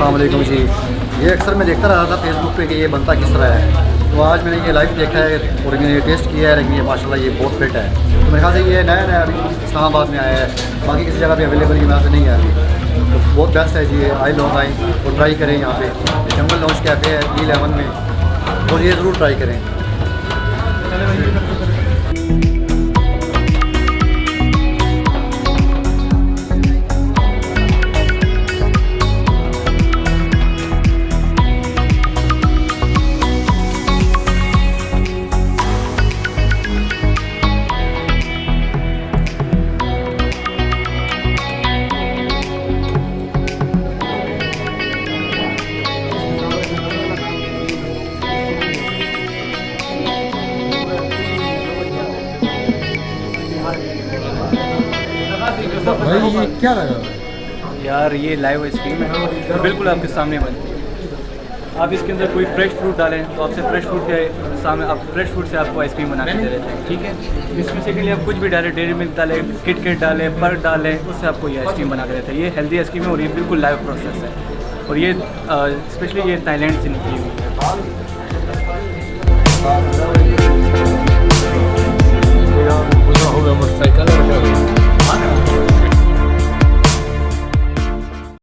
अस्सलाम वालेकुम जी। ये अक्सर मैं देखता रहा था फेसबुक पे कि ये बनता किस तरह है, तो आज मैंने ये लाइव देखा है और मैंने ये टेस्ट किया है। लेकिन ये माशाल्लाह ये बहुत फिट है। तो मेरे ख्याल से ये नया नया अभी इस्लामाबाद में आया है, बाकी किसी जगह पे अवेलेबल की वजह से नहीं है अभी। तो बहुत बेस्ट है जी, ये आए लोग आएँ और ट्राई करें। यहाँ पे जंगल लॉन्च कैफ़े है E11 में, और ये ज़रूर ट्राई करें। भाई ये क्या लगा यार? ये लाइव आइसक्रीम है, बिल्कुल आपके सामने बनती है। आप इसके अंदर कोई फ्रेश फ्रूट डालें तो आपसे फ्रेश फ्रूट के सामने आप फ्रेश फ्रूट से आपको आइसक्रीम बना के दे देते हैं, ठीक है। इसमें से के लिए आप कुछ भी डालें, डेयरी मिल्क डालें, किटकेट डालें, पर्क डालें, उससे आपको ये आइसक्रीम बना के देते हैं। ये हेल्दी आइसक्रीम है और ये बिल्कुल लाइव प्रोसेस है, और ये स्पेशली ये थाईलैंड से निकली हुई है। होगा मोटरसाइकिल